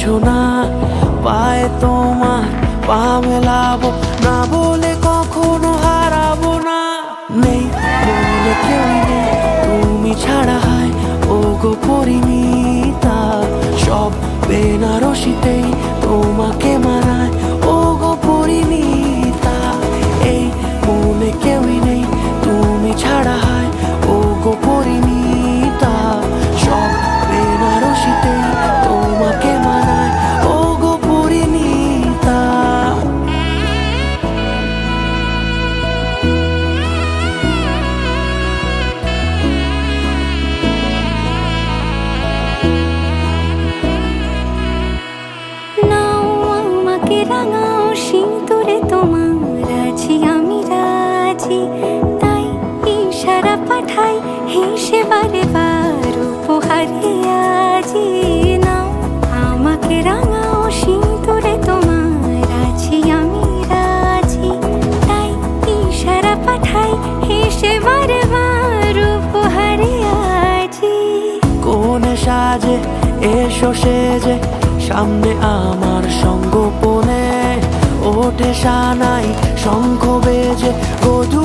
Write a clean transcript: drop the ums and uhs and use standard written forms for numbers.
বোঝো না, পায়ে তোমার পা মেলাবো না বলে কখনো হারাবো না। নেই মনে কেউই নেই তুমি ছাড়া, হায় ও গো পরিণীতা। সব বেনারসিতেই তোমাকে মানায় ও গো পরিণীতা। এই মনে কেউই নেই তুমি ছাড়া, হায় ও গো পরিণীতা। সব বেনারসিতেই তোমাকে মানায় ও গো পরিণীতা। নাও আমাকে রাঙাও সিঁদুরে তোমার আছি আমি রাজি, তাই ইশারা পাঠাই হেসে বারে বার উপহারে আজি। নাও আমাকে রাঙাও সিঁদুরে তোমার আছি আমি রাজি, তাই ইশারা পাঠাই হেসে বারে বার উপহারে আজি। কোনে সাজে এসো সেজে সামনে আমার সঙ্গোপনে, ওঠে সানাই শঙ্খ বেজে বধূ